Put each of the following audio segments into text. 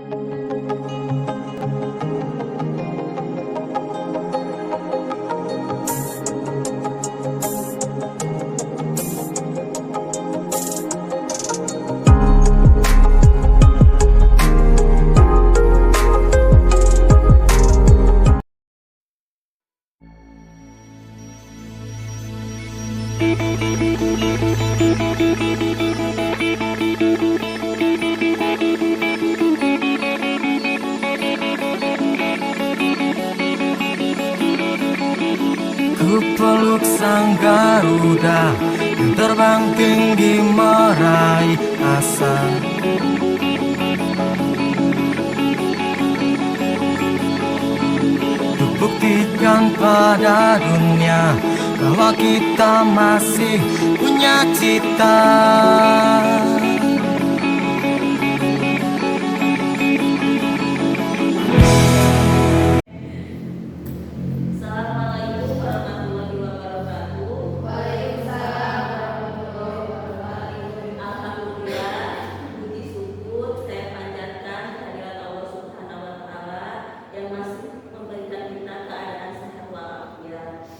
Ku peluk sang Garuda yang terbang tinggi meraih asa. Untuk buktikan pada dunia bahwa kita masih punya cita.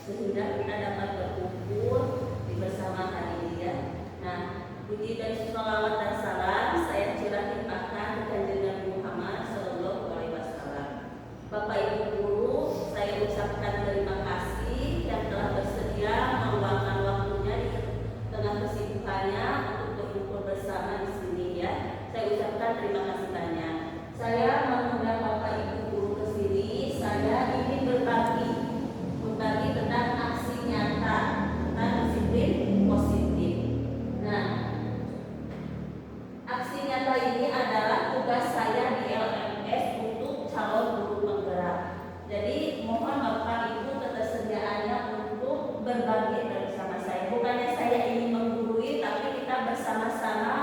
Sehingga kita dapat berkumpul bersama hari ini ya. Nah, puji dan sholawat dan salam saya curah limpahkan ke Kanjeng Nabi Muhammad Sallallahu Alaihi Wasallam. Bapak Ibu guru, saya ucapkan terima kasih yang telah bersedia meluangkan waktunya di tengah kesibukannya untuk berkumpul bersama di sini ya. Saya ucapkan terima kasih banyak. Saya mengundang Bapak Ibu guru ke sini. Saya ingin berbagi tentang aksi nyata tentang disiplin positif. Nah, aksi nyata ini adalah tugas saya di LMS untuk calon guru penggerak. Jadi mohon Bapak Ibu ketersediaannya untuk berbagi bersama saya. Bukannya saya ingin menggurui, tapi kita bersama-sama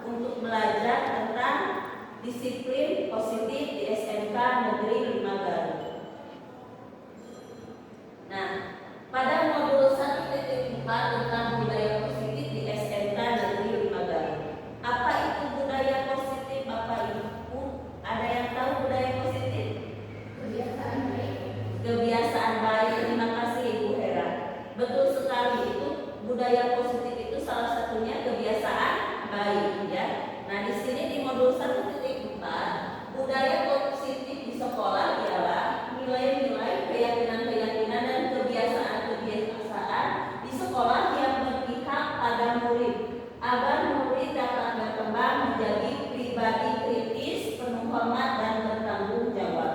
untuk belajar tentang disiplin positif di SMK Negeri 5 Garut. Nah, pada modul 1.4 tentang budaya positif di SMK Negeri 5 Garut. Apa itu budaya positif, Bapak Ibu? Ada yang tahu budaya positif? Kebiasaan baik. Kebiasaan baik. Terima kasih Ibu Hera. Betul sekali, itu budaya positif itu salah satunya kebiasaan baik ya. Nah, di sini di modul 1.4 budaya positif di sekolah ialah nilai-nilai, keyakinan-keyakinan dan kebiasaan-kebiasaan di sekolah yang berpihak pada murid agar murid dapat berkembang menjadi pribadi kritis, penuh hormat dan bertanggung jawab.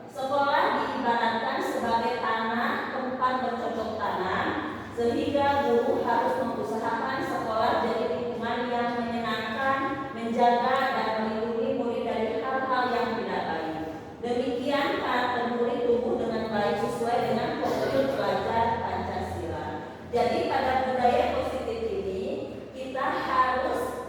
Sekolah diibaratkan sebagai tanah tempat bercocok tanam, sehingga guru harus mengusahakan sekolah jadi lingkungan yang menyenangkan, menjaga dan melindungi murid dari hal-hal yang tidak baik. Demikian karakter murid tumbuh dengan baik sesuai dengan profil pelajar Pancasila. Jadi pada budaya positif ini kita harus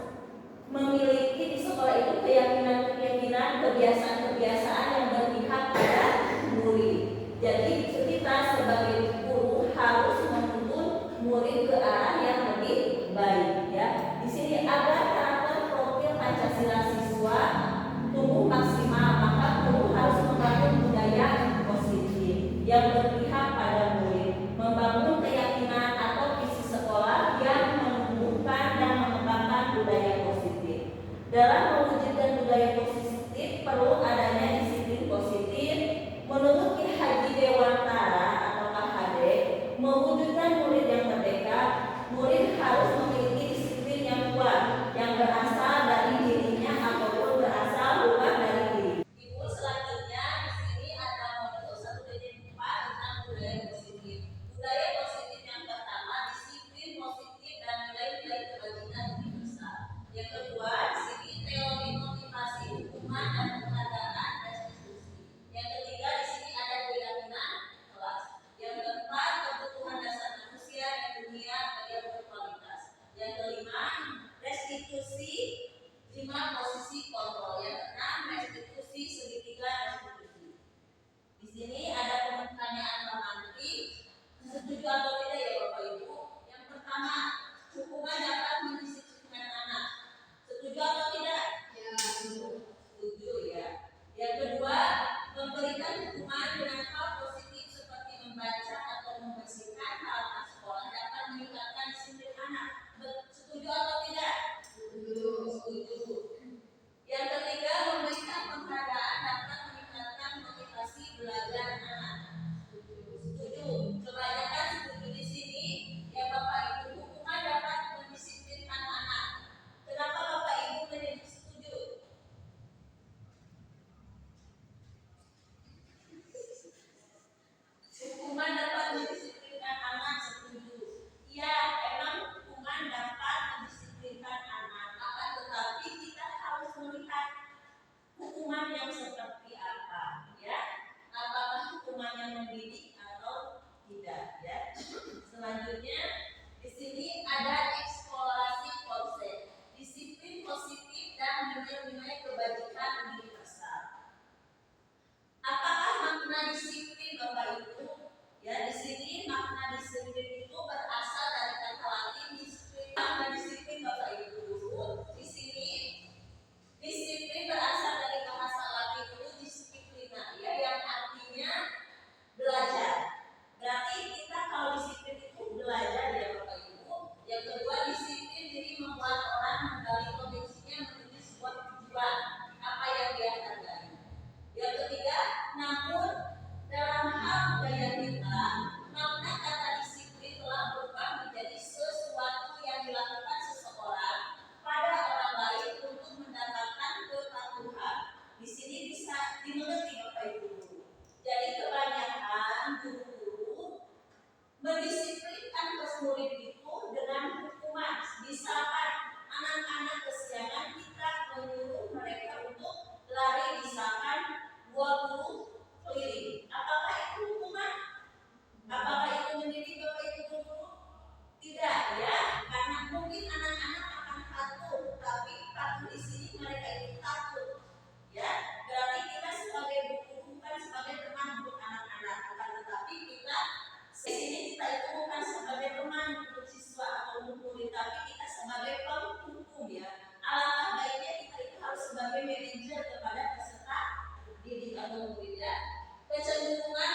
memiliki di sekolah itu keyakinan-keyakinan, kebiasaan-kebiasaan yang berpihak pada murid. Jadi kita sebagai guru harus menuntun murid ke arah yang lebih baik ya. Di sini agar karakter profil Pancasila siswa tumbuh maksimal, maka guru harus membangun budaya positif yang berpihak pada murid, membangun keyakinan atau visi sekolah yang menumbuhkan dan mengembangkan budaya positif. Dalam mewujudkan budaya positif perlu yang mendidik atau tidak ya. Selanjutnya di sini ada eksplorasi konsep, disiplin positif dan nilai-nilai kebajikan universal. Apakah makna disiplin Bapak Ibu? Ya, di sini makna disiplin itu berasal dari kata Latin disiplin. Makna disiplin Bapak Ibu, di sini disiplin berasal dari bahasa Latin itu disiplina, ya, yang artinya belajar. Berarti kita kalau disiplin itu belajar ya Bapak Ibu. Yang kedua, disiplin jadi membuat orang menggali kondisinya menuju sebuah tujuan apa yang dia hargai. Yang ketiga, namun dalam hal budaya kita, makna kata disiplin telah berubah menjadi sesuatu yang dilakukan seseorang pada orang lain untuk mendapatkan kepatuhan. Di sini bisa dimengerti Bapak Ibu. Jadi kebanyakan guru mendisiplinkan murid itu dengan hukuman. Misalkan anak-anak kesiangan, kita menyuruh mereka untuk lari misalkan 20 keliling. Apakah itu hukuman? Apakah itu mendidik Bapak Ibu guru? Tidak ya, karena mungkin anak-anak akan patuh, tapi patuh di sini mereka itu takut. Ya, berarti kita sebagai guru bukan sebagai teman untuk anak-anak, akan tetapi kita di sini kita itu bukan sebagai teman untuk siswa atau murid, tapi kita sebagai penghukum ya. Alangkah baiknya kita itu harus sebagai manajer kepada peserta didik atau murid ya. Kecenderungan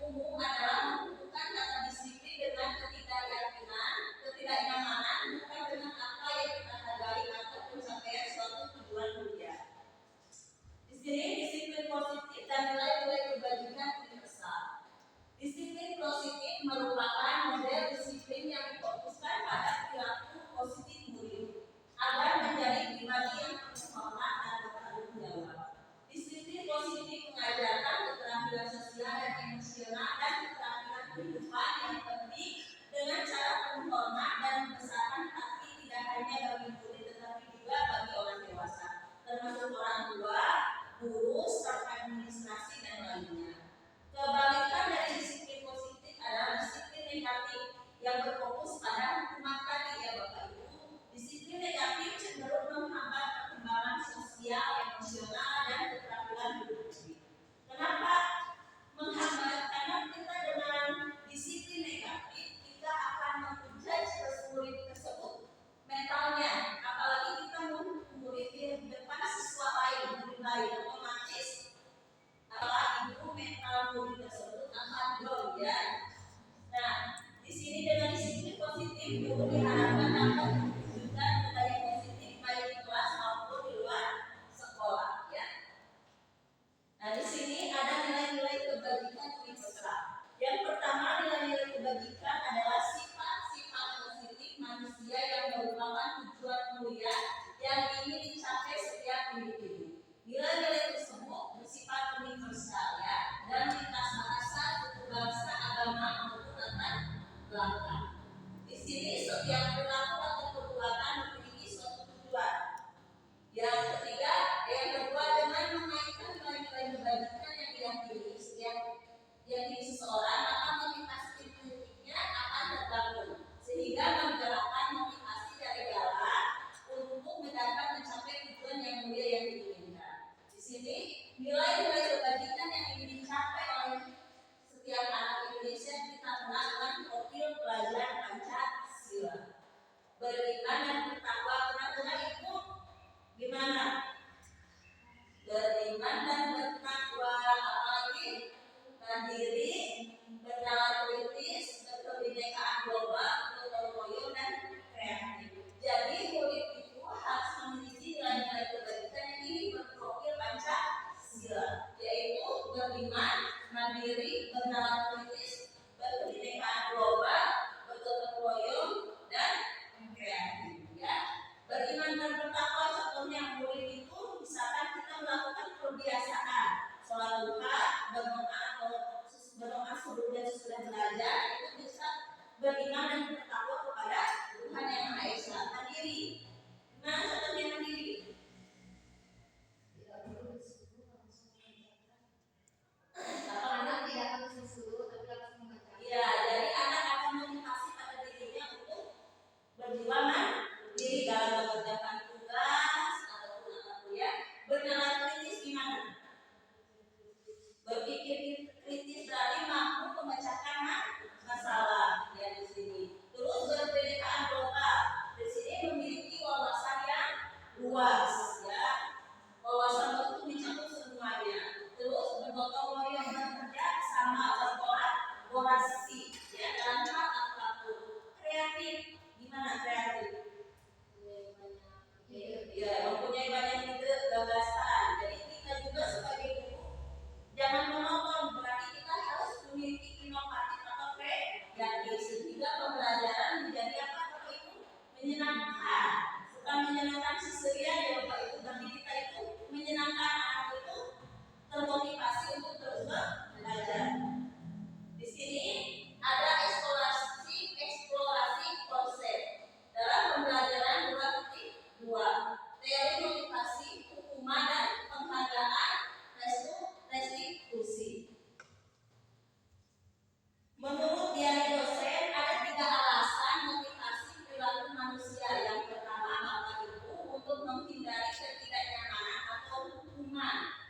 umum adalah menentukan kata disiplin dengan ketidakyakinan, ketidaknyamanan, bukan dengan apa yang kita hargai atau pencapaian suatu tujuan mulia. Di sini disiplin positif dan nilai-nilai kebajikan universal. Disiplin positif merupakan model disiplin yang difokuskan pada perilaku positif murid agar menjadi pribadi yang penuh hormat dan bertanggung jawab. Disiplin positif mengajarkan keterampilan sosial dan emosional dan keterampilan kehidupan yang penting dengan cara penuh hormat dan membesarkan hati tidak hanya bagi murid tetapi juga bagi orang dewasa, termasuk orang tua, guru, staf administrasi dan lainnya. Kebalikan dari disiplin positif adalah disiplin negatif yang berfokus pada hukuman tadi ya Bapak Ibu. Disiplin negatif cenderung menghambat perkembangan sosial, emosional dan keterampilan hidup. Kenapa menghambat? Karena kita dengan disiplin negatif kita akan menjudge murid tersebut mentalnya, apalagi kita murid di depan siswa lain, murid lain otomatis ibu mental murid tersebut akan down ya. Nah, di sini dengan disiplin positif guru diharapkan dapat mewujudkan budaya positif baik di kelas maupun di luar sekolah ya. Nah, di sini ada nilai-nilai kebajikan universal. Yang pertama, nilai-nilai kebajikan adalah sifat-sifat positif manusia yang merupakan tujuan mulia yang ingin dicapai setiap individu. Nilai-nilai tersebut bersifat universal ya, dan lintas bahasa, suku bangsa, agama maupun latar belakang. Di sini setiap perilaku atau perbuatan memiliki suatu tujuan. Yang ketiga, yang kedua dengan mengaitkan nilai-nilai kebajikan yang diyakini seseorang, maka motivasi intrinsiknya akan terbangun sehingga menggerakkan motivasi dari dalam untuk mencapai tujuan yang mulia yang diinginkan. Di sini nilai-nilai kebajikan yang ingin dicapai oleh setiap anak Indonesia kita melakukan profil pelajar Pancasila. Beriman dan bertakwa, pernah itu gimana? Beriman dan bertakwa, apalagi mandiri, bernalar kritis, berkebinekaan global, bergotong royong dan kreatif. Jadi murid itu harus memiliki nilai-nilai kebajikan yang ini berprofil Pancasila, yaitu beriman, mandiri, bernalar kritis, berkebinekaan global, bergotong royong dan kreatif. Ya, beriman dan bertakwa contohnya murid itu misalkan kita melakukan kebiasaan sholat duha, berdoa sebelum dan sesudah belajar, itu bisa beriman dan bertakwa kepada Tuhan yang Maha Esa. Mandiri, nah contohnya mandiri. Apakah tidak harus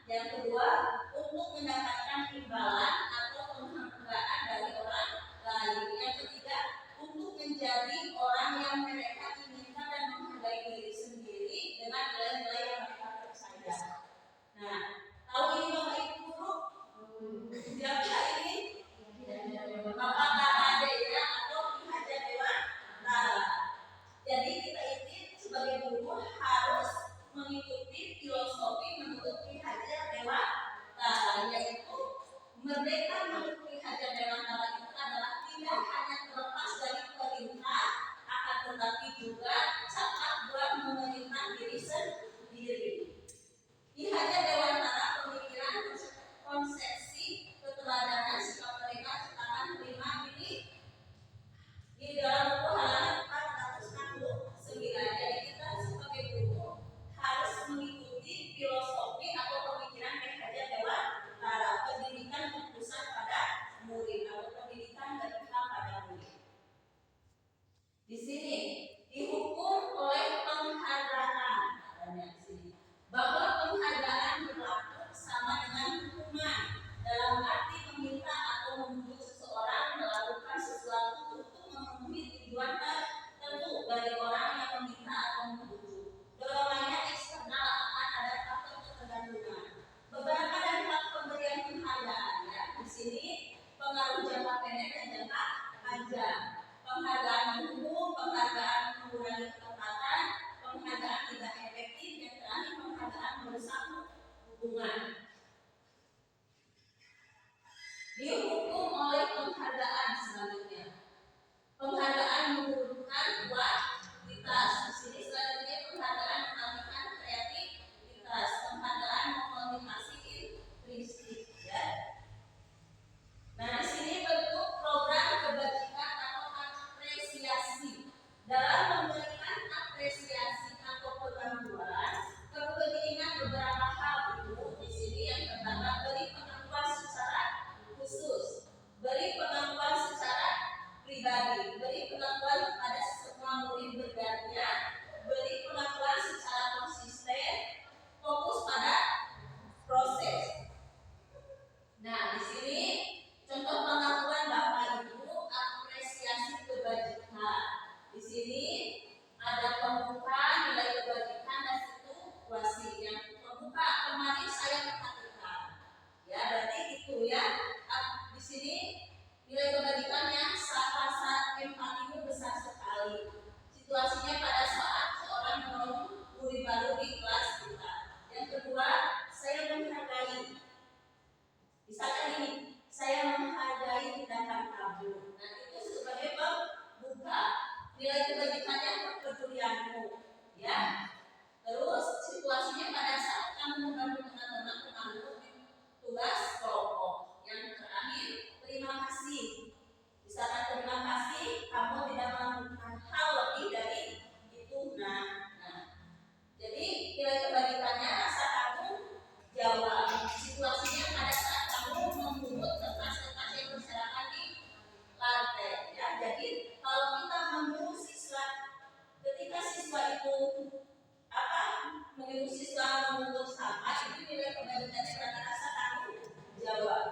Yang kedua, untuk mendapatkan imbalan atau penghargaan dari orang lain. Yang ketiga, untuk menjadi orang yang mereka inginkan dan menghargai diri sendiri dengan nilai-nilai yang mereka percaya. Nah, tahu ini Bapak Ibu Guru? Siapa ini? Bapak KHD ya, atau Ki Hajar Dewantara. Jadi kita ini sebagai guru harus mengikuti filosofi menurut Ki Hajar Dewantara, yaitu merdeka menurut Ki Hajar Dewantara itu adalah tidak hanya terlepas dari perintah, akan tetapi juga cakap buat memerintah diri sendiri. Ki Hajar Dewantara pemikiran konsepsi keteladanan sikap terima ciptaan terima ini di dalam buku halaman 469. Jadi kita sebagai guru harus mengikuti filosofi atau pemikiran Ki Hajar Dewantara, pendidikan berpusat pada murid atau pendidikan berpusat pada murid. Di sini dihukum oleh penghargaan, katanya di sini, bahwa penghargaan berlaku sama dengan hukuman dalam arti meminta atau membujuk seseorang melakukan sesuatu untuk memenuhi tujuan tertentu dari orang yang meminta atau membujuk. Dorongannya eksternal akan ada faktor ketergantungan. Beberapa dampak pemberian penghargaan ya di sini pengaruh jangka pendek dan jangka panjang. Penghargaan menghukum, penghargaan mengurangi ketepatan, penghargaan tidak efektif, yang terakhir penghargaan merusak hubungan. Dihukum oleh penghargaan selanjutnya. Penghargaan menurunkan kualitas. Di sini selanjutnya penghargaan menambahkan kreativitas. Penghargaan memotivasi intrinsik. Ya. Nah di sini bentuk program kebajikan atau apresiasi. Dalam memberikan apresiasi atau pengakuan, perlu diingat beberapa hal itu. Di sini yang pertama, beri pengakuan secara khusus, beri pengakuan secara pribadi, beri pengakuan kepada semua murid bergantian, beri pengakuan secara konsisten, fokus pada proses. Nah, di sini contoh pengakuan Bapak Ibu apresiasi kebajikan. Di sini ada pembuka nilai kebajikan dan situasi. Yang pembuka kemarin saya perhatikan. Ya, berarti itu ya. Di sini nilai kebajikannya saat empatimu besar sekali. Situasinya pada saat seorang menolong murid baru di kelas kita. Yang kedua, saya menghargai. Misalkan ini, saya menghargai tindakan kamu. Nah, itu sebagai pembuka. Nilai kebajikannya kepedulianmu. Ya. Terus situasinya pada saat kamu membantu teman-teman menanggung tugas kelompok. Yang terakhir, terima kasih. Misalkan terima kasih, kamu tidak melakukan hal lebih dari itu. Nah. Jadi nilai kebajikannya rasa kamu jawab. Situasinya pada saat kamu memungut kertas-kertas yang berserakan di lantai. Ya, jadi kalau kita menyuruh siswa, ketika siswa itu menyuruh siswa memungut sampah, itu nilai kebajikannya berarti rasa kamu jawab.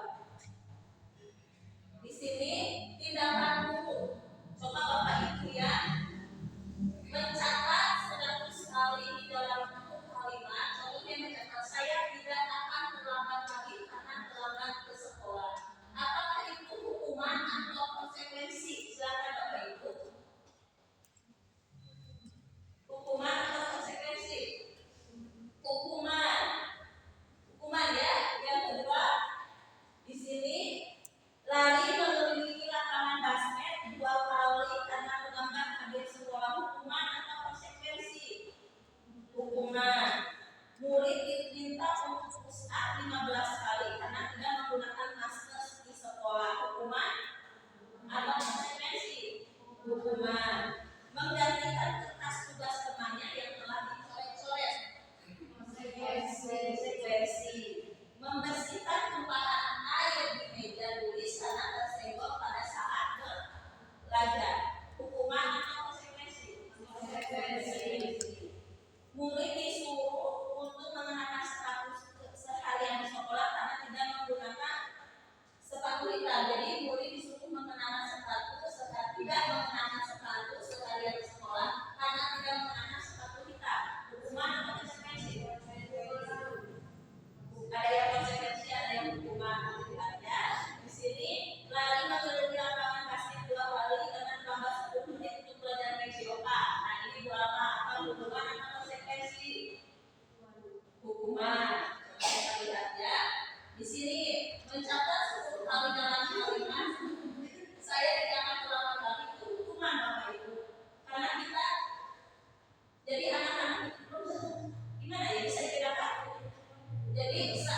Di sini tindakan guru. Coba Bapak Ibu ya mencatat 100 kali di dalam buku kalimat. Contohnya mencatat, saya tidak akan terlambat lagi karena terlambat ke sekolah. Apakah itu hukuman atau konsekuensi? Silakan Bapak Ibu. Hukuman atau konsekuensi? Hukuman. Hukuman ya. Yang kedua, di sini lari mengelilingi lapangan basket 2 kali karena terlambat hadir sekolah. Hukuman atau konsekuensi? Hukuman. Murid diminta untuk push up 15 kali karena tidak menggunakan masker di sekolah. Hukuman atau konsekuensi? Hukuman. Menggantikan kertas tugas temannya yang telah dicoret-coret. Konsekuensi. Membersihkan tumpahan air di meja tulis karena tersenggol pada saat belajar. Hukuman atau konsekuensi? Konsekuensi. Murid disuruh untuk mengenakan status seharian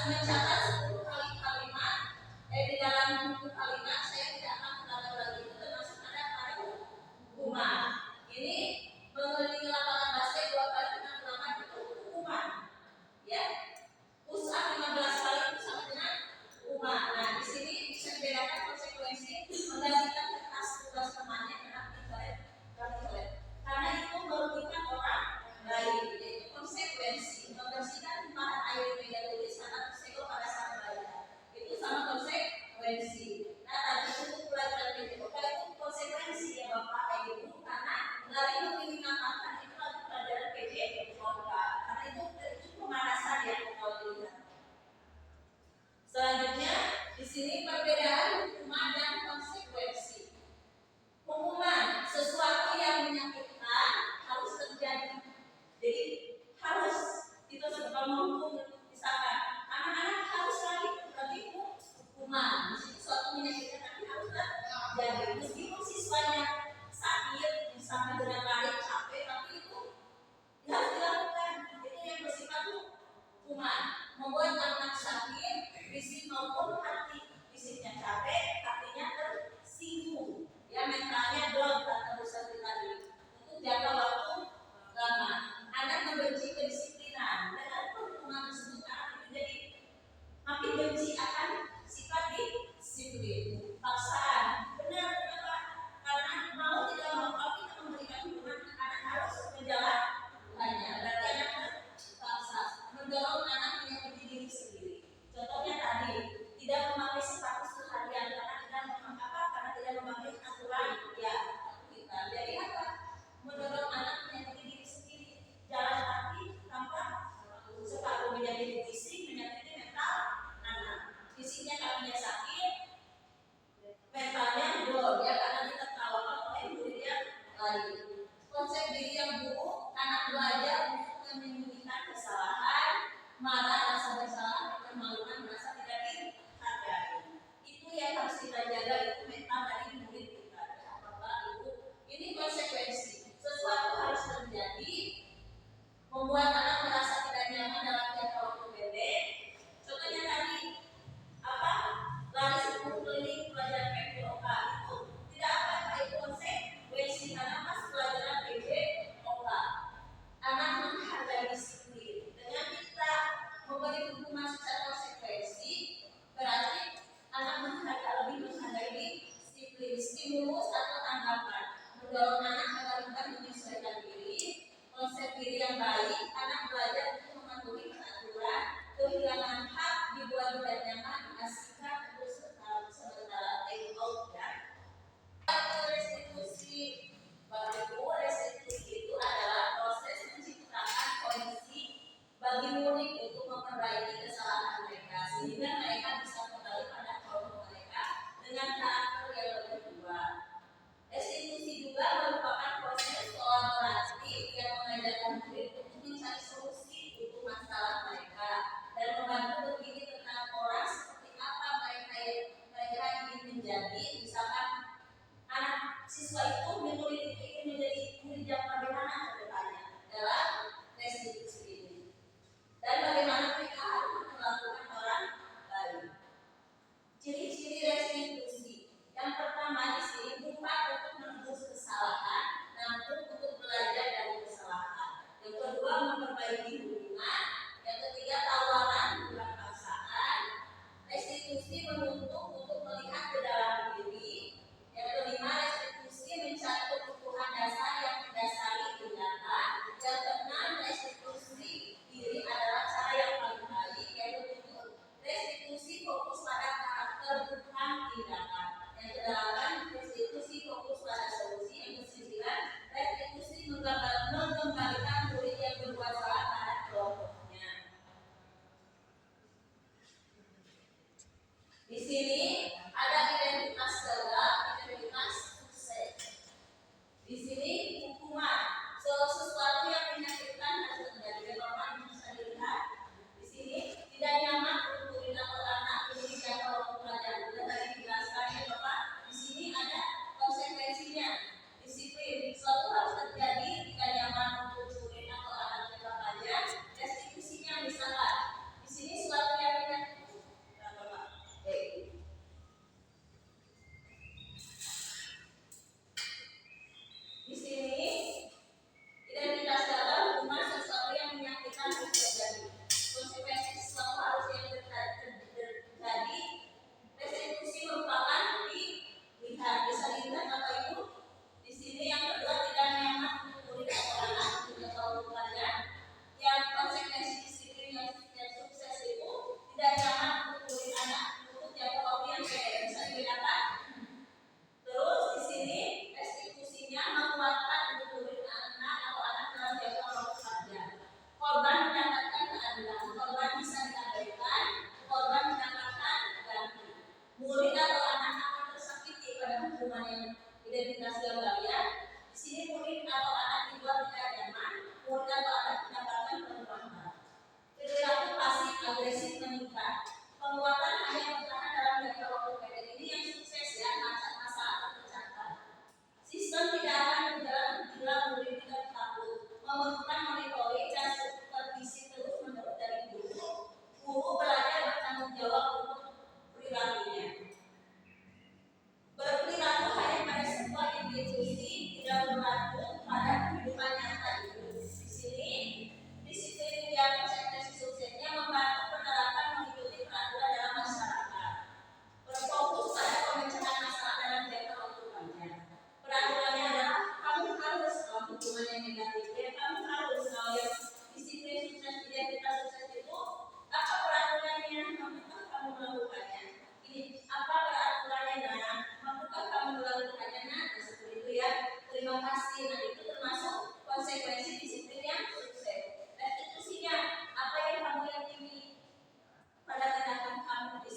mencatat 10 kali kalimat, di dalam buku kalimat saya tidak akan menambah lagi, itu termasuk ada pada hukuman. Ini mengelilingi lapangan basket 2 kali dengan selamat itu hukuman, ya. Push up 15 kali itu sama dengan hukuman. Nah, di sini bisa dibedakan konsekuensi menggantikan kertas tugas temannya dengan internet. Karena itu merugikan orang lain, yaitu konsekuensi membersihkan bahan air meja tulis karena tersegel pada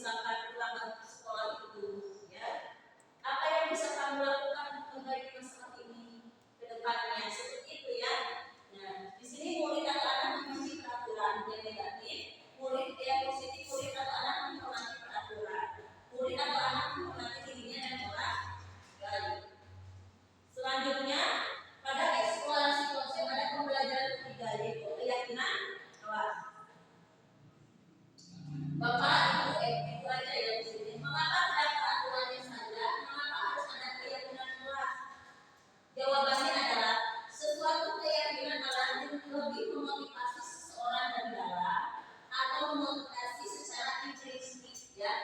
misalkan pulang ke sekolah itu, ya. Apa yang bisa kamu lakukan untuk memperbaiki masalah ini ke depannya? Seperti itu ya. Nah, di sini murid atau anak memiliki peraturan yang negatif, murid yang positif, murid atau anak menghormati peraturan, murid atau anak menghormati dirinya dan orang lain. Selanjutnya, pada eksplorasi konsep ada pembelajaran ketiga yaitu keyakinan kelas. Bapak, Ibu aja ya di sini. Mengapa tidak peraturannya saja? Mengapa harus ada keyakinan kelas? Jawabannya adalah sesuatu keyakinan adalah lebih memotivasi seseorang dari dalam atau memotivasi secara intrinsik, ya.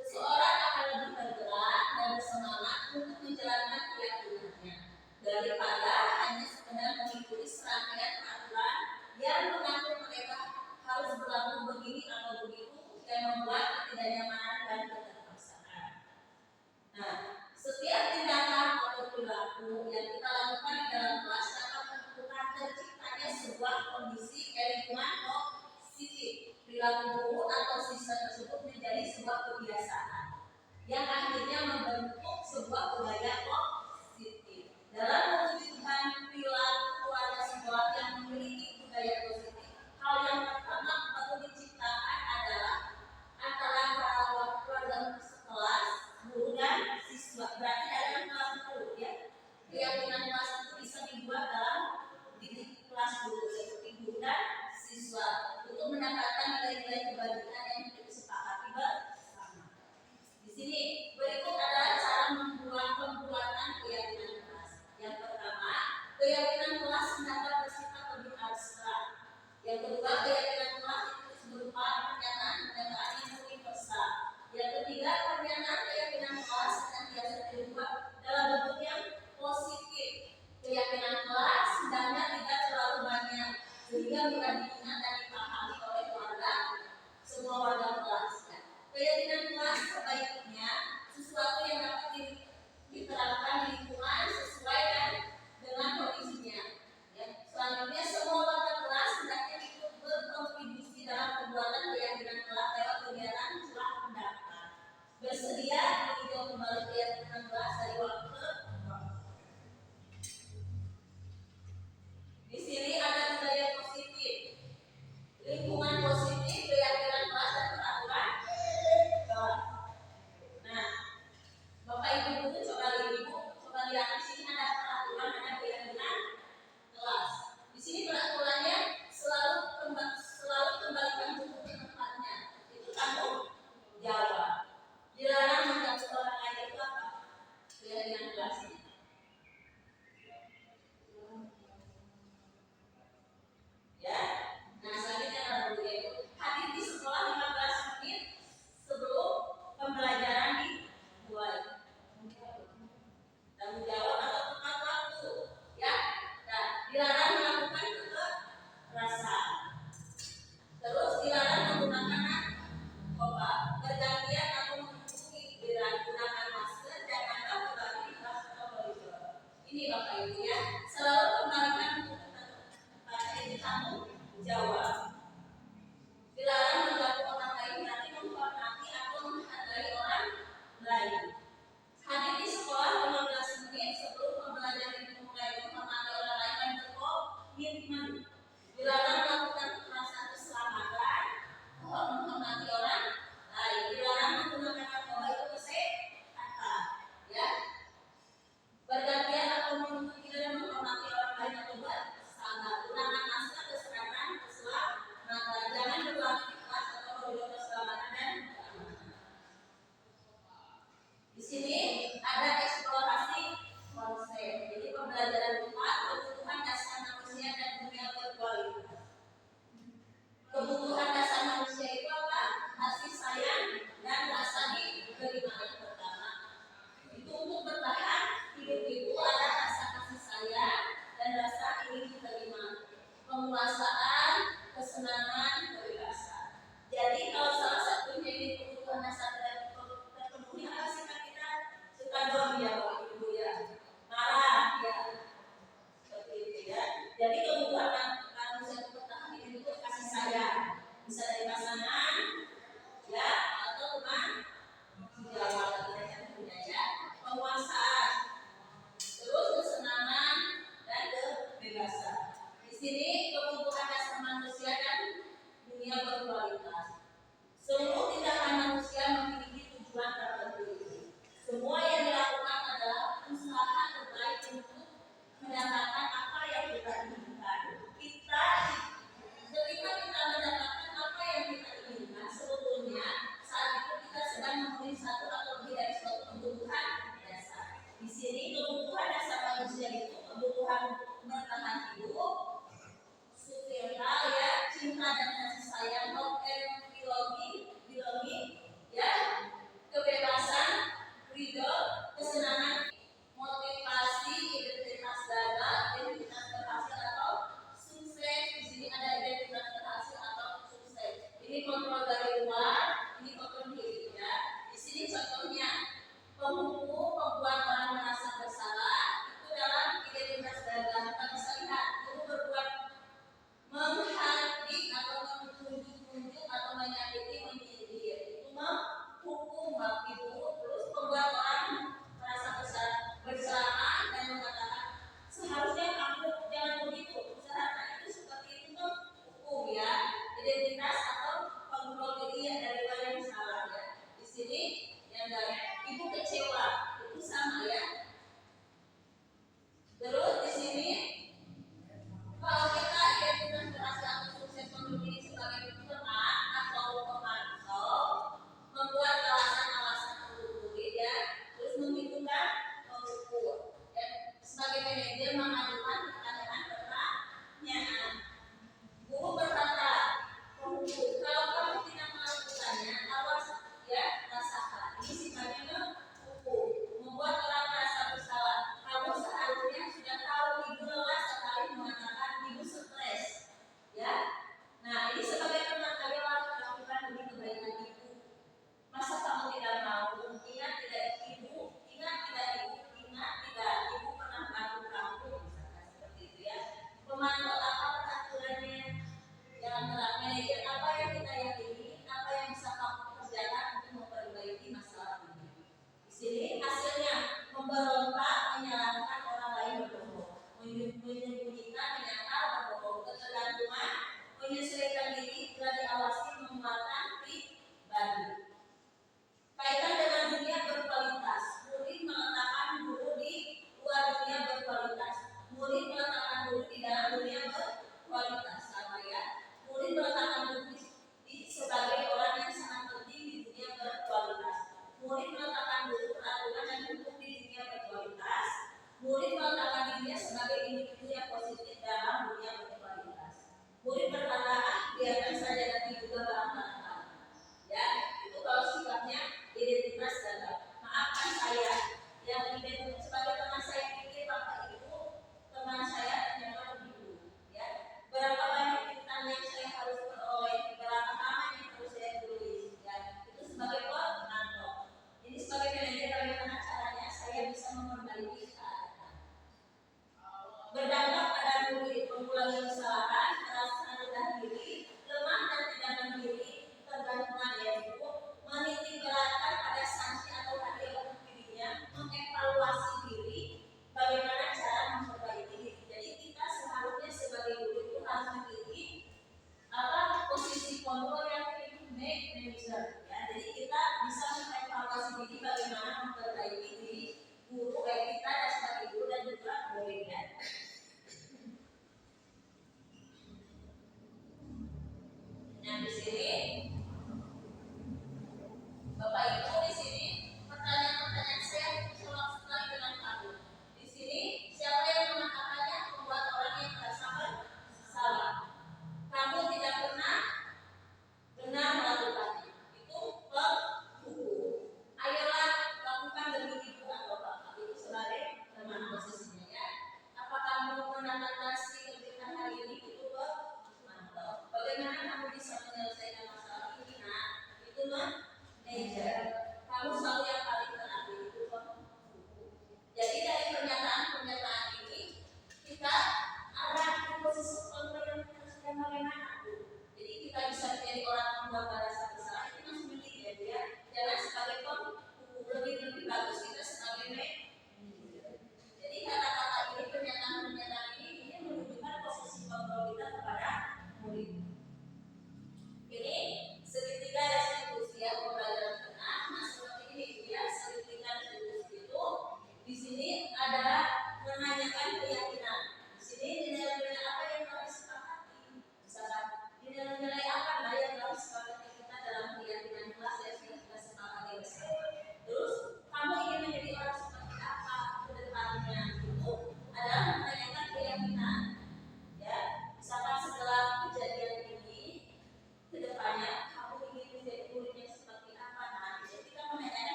Seseorang akan lebih bergerak dan bersemangat untuk menjalankan keyakinannya daripada hanya sekedar mengikuti serangkaian aturan yang mengatur mereka harus berlaku begini atau begitu yang membuat ketidaknyamanan dan keterpaksaan. Nah, setiap tindakan atau perilaku yang kita lakukan di dalam kelas dapat menentukan terciptanya sebuah kondisi lingkungan positif. Perilaku guru atau siswa tersebut menjadi sebuah kebiasaan yang akhirnya membentuk sebuah budaya positif. Dalam mewujudkan perilaku keluarga sekolah yang memiliki budaya positif, hal yang pertama perlu diciptakan adalah antara keluarga sekelas, guru dan siswa. Berarti dalam kelas guru, ya. Keyakinan kelas itu bisa dibuat dalam di kelas guru seperti guru dan siswa untuk mendapatkan nilai-nilai kebajikan yang disepakati bersama. Di sini berikut adalah cara pembuatan keyakinan kelas. Yang pertama, keyakinan kelas dapat bersifat lebih abstrak. Yang kedua, keyakinan kelas itu berupa pernyataan-pernyataan yang universal. Yang ketiga, pernyataan keyakinan kelas senantiasa dibuat dalam bentuk yang positif. Keyakinan kelas hendaknya tidak terlalu banyak sehingga mudah diingat dan dipahami oleh semua warga kelas. Keyakinan kelas sebaiknya sesuatu yang dapat diterapkan di lingkungan sesuai dengan kondisinya. Ya. Selanjutnya, semua warga kelas hendaknya ikut berkontribusi dalam pembuatan keyakinan kelas lewat kegiatan curah pendapat. Bersedia meninjau kembali keyakinan kelas dari waktu ke waktu. Di sini ada budaya positif, lingkungan positif, keyakinan kelas dan peraturan kelas.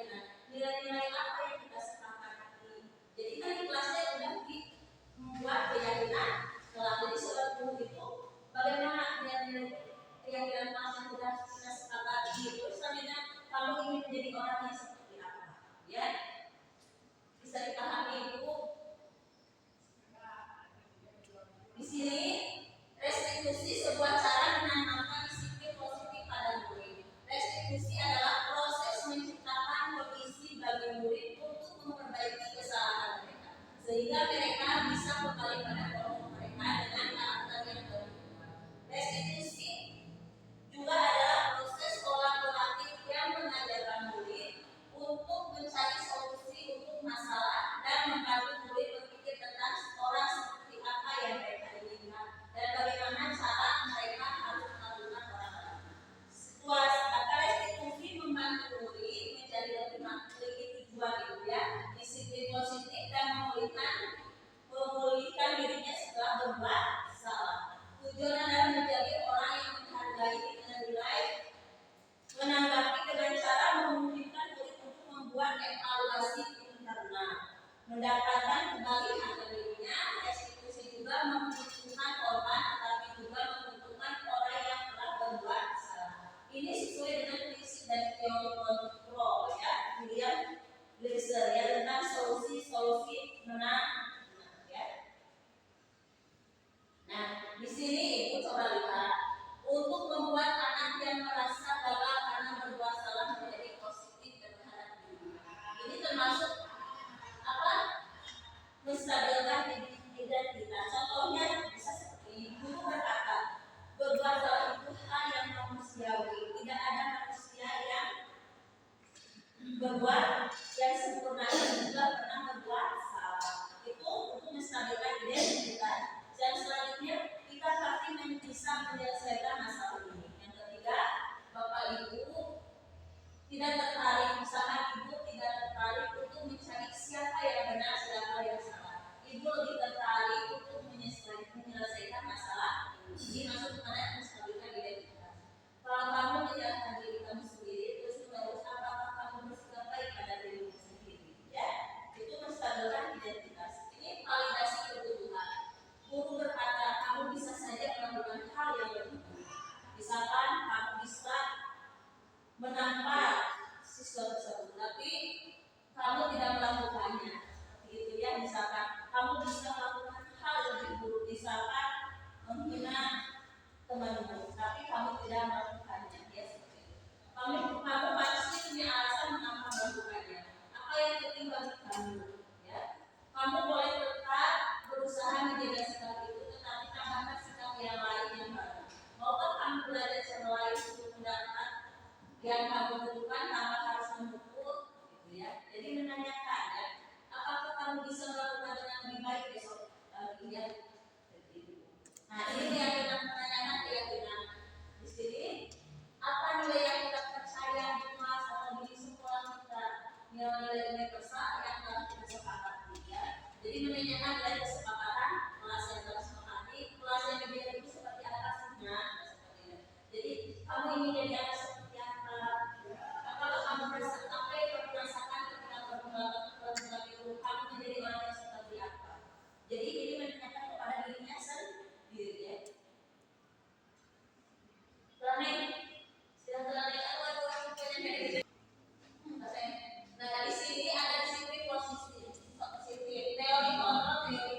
keyakinan. Nilai-nilai apa yang kita sepakati. Jadi kan di kelasnya udah membuat keyakinan. Jadi sobat guru itu bagaimana nilai-nilai keyakinan kelas yang sudah kita sepakati itu. Selanjutnya kamu ingin menjadi orang yang seperti apa? Ya, bisa dipahami Ibu. Di sini restitusi sebuah cara menanamkan disiplin positif pada murid. Restitusi adalah proses menciptakan kondisi bagi murid untuk memperbaiki kesalahan mereka, sehingga mereka bisa kembali pada kelompok mereka dengan karakter yang terbuka. Restitusi juga adalah proses kolaboratif yang mengajarkan murid untuk mencari solusi untuk masalah dan membantu murid berpikir tentang orang seperti apa yang mereka inginkan dan bagaimana cara mereka harus melakukan orang-orang. Situasi restitusi membantu murid menjadi lebih memiliki tujuan itu ya, disiplin positif dan memulihkan dirinya setelah berbuat salah. Tujuan adalah menjadi orang yang menghargai dengan nilai, menanggapi dengan cara memungkinkan murid untuk membuat evaluasi internal, mendapatkan kembali harga dirinya. Restitusi juga membutuhkan korban, tetapi juga membutuhkan orang yang telah berbuat salah. Ini sesuai dengan prinsip dari teori kontrol ya, William Glasser ya, tentang solusi menang ya. Nah, di sini Ibu coba lihat untuk membuat anak yang merasa gagal karena berbuat salah menjadi positif terhadap diri. Ini termasuk apa? Menstabilkan identitas. Contohnya bisa seperti guru berkata, berbuat salah itu hal yang manusiawi. Tidak ada manusia yang berbuat yang sempurna dan juga pernah berbuat salah. Itu untuk menstabilkan identitas. Dan selanjutnya kita pasti bisa menyelesaikan masalah ini. Yang ketiga, Bapak Ibu tidak tertarik, misalkan Ibu tidak tertarik untuk mencari siapa yang benar, siapa yang salah. Ibu lebih tertarik untuk menyelesaikan masalah ini. Masuk kepada menstabilkan identitas. Kalau kamu menyalahkan diri kamu sendiri, terus menerus apakah kamu bersikap baik pada dirimu sendiri? Ya, itu menstabilkan identitas. Ini validasi kebutuhan. Guru berkata, kamu bisa saja melakukan hal yang lebih baik. Misalkan kamu bisa menampar siswa tersebut, tapi kamu tidak melakukannya. Seperti itu ya, misalkan kamu bisa melakukan hal lebih buruk, misalkan menghina temanmu, tapi kamu tidak melakukannya. Ya, seperti itu. Kamu pasti punya alasan mengapa melakukannya. Apa yang penting bagi kamu? Ya, kamu boleh tetap berusaha menjaga sikap itu, tetapi tambahkan sikap yang lain yang baru. Maukah kamu belajar cara lain untuk mendapat yang kamu butuhkan tanpa harus memukul, gitu ya. Jadi menanyakan ya, apakah kamu bisa melakukan dengan lebih baik besok ya. Nah, ini keyakinan, menanyakan keyakinan. Di sini apa nilai yang kita percaya di kelas atau di sekolah kita, nilai-nilai besar yang telah kita sepakati ya. Jadi menanyakan dari kesepakatan kelas yang telah sepakati, kelas yang berbeda itu seperti apa sih? Nah, seperti itu. Jadi kamu ingin jadi anak seperti apa? Apakah kamu merasakan apa yang kamu rasakan ketika berbuat itu? Kamu menjadi orang yang seperti apa? Jadi ini menanyakan kepada dirinya sendiri ya. Planning, sudah planning apa yang Nah, di sini ada disiplin positif, teori kontrol, teori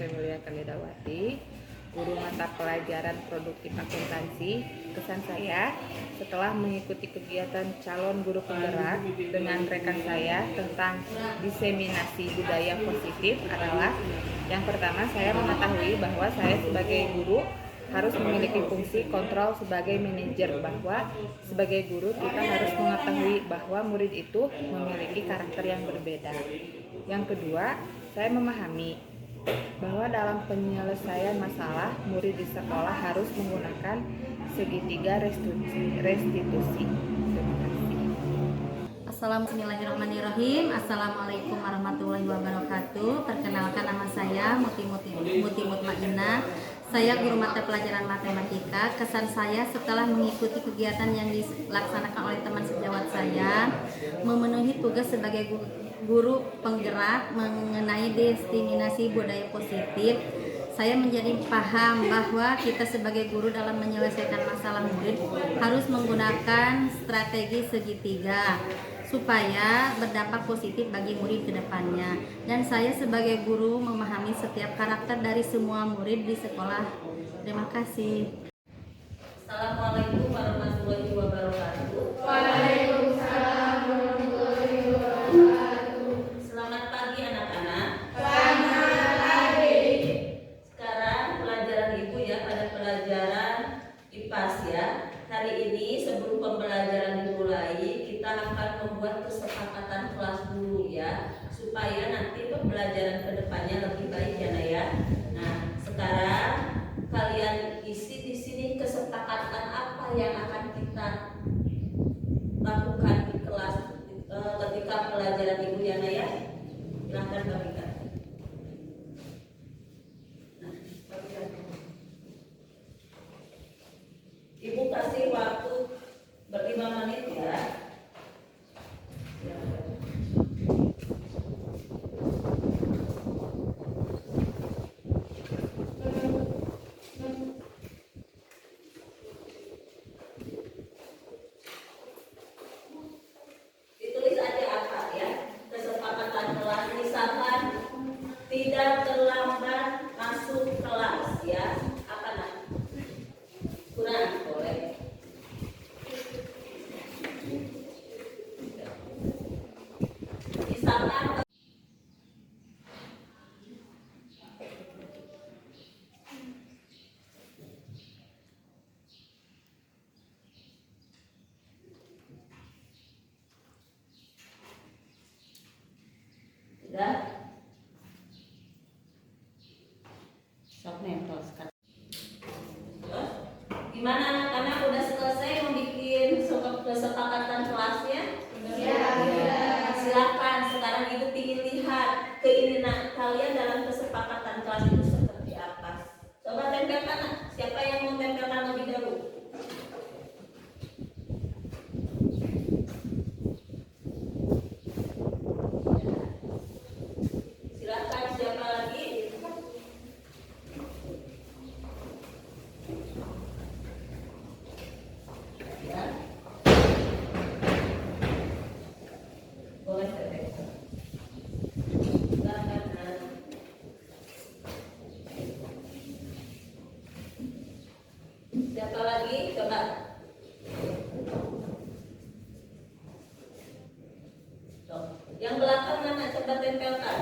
Emilia Kalidawati, guru mata pelajaran produktif akuntansi. Kesan saya setelah mengikuti kegiatan calon guru penggerak dengan rekan saya tentang diseminasi budaya positif adalah yang pertama, saya mengetahui bahwa saya sebagai guru harus memiliki fungsi kontrol sebagai manajer, bahwa sebagai guru kita harus mengetahui bahwa murid itu memiliki karakter yang berbeda. Yang kedua, saya memahami bahwa dalam penyelesaian masalah, murid di sekolah harus menggunakan segitiga restitusi. Terima kasih. Bismillahirrahmanirrahim. Assalamualaikum warahmatullahi wabarakatuh. Perkenalkan, nama saya Muti Mutmainah. Saya guru mata pelajaran matematika. Kesan saya setelah mengikuti kegiatan yang dilaksanakan oleh teman sejawat saya, memenuhi tugas sebagai guru penggerak mengenai diseminasi budaya positif, saya menjadi paham bahwa kita sebagai guru dalam menyelesaikan masalah murid harus menggunakan strategi segitiga supaya berdampak positif bagi murid ke depannya. Dan saya sebagai guru memahami setiap karakter dari semua murid di sekolah. Terima kasih. Assalamualaikum warahmatullahi wabarakatuh. Waalaikumsalam warahmatullahi wabarakatuh. Selamat pagi anak-anak. Selamat pagi. Sekarang pelajaran Ibu ya, pada pelajaran IPAS ya. Hari ini sebelum pembelajaran dimulai, kita akan membuat kesepakatan kelas dulu ya, supaya nanti pembelajaran kedepannya lebih baik ya Nak ya. Nah, sekarang kalian isi di sini kesepakatan apa yang akan kita lakukan di kelas ketika pelajaran Ibu ya Nak ya. Silahkan bagikan. Nah, bagikan. Ibu kasih waktu 5 menit ya. Ditulis aja apa ya kesepakatan kelas, misalkan tidak terlambat masuk kelas ya. Apa nak? Kurang boleh. Misalkan sudah sok nempel sekarang. Terus gimana anak-anak, udah selesai membuat kesepakatan kelasnya? Ya. Silakan sekarang Ibu ingin lihat keinginan kalian dalam kesepakatan kelas itu seperti apa. Coba tempelkan, Nak. Siapa yang mau tempelkan lebih dahulu? Silakan, siapa lagi? Ya. Boleh tempelkan. Silakan, Nak. Siapa lagi? Coba. Tuh. Yang belakang mana? Coba tempelkan.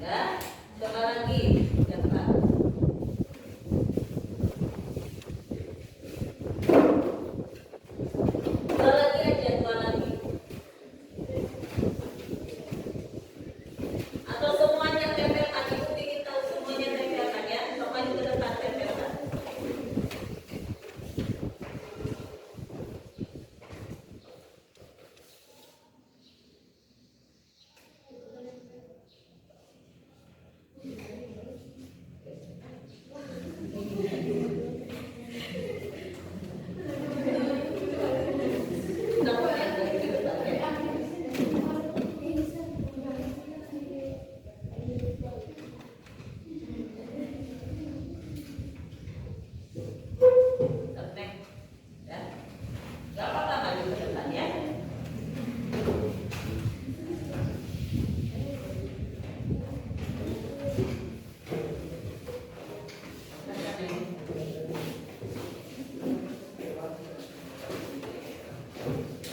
Ya, coba lagi. Coba. Dua lagi aja, dua lagi. wabarakatuh.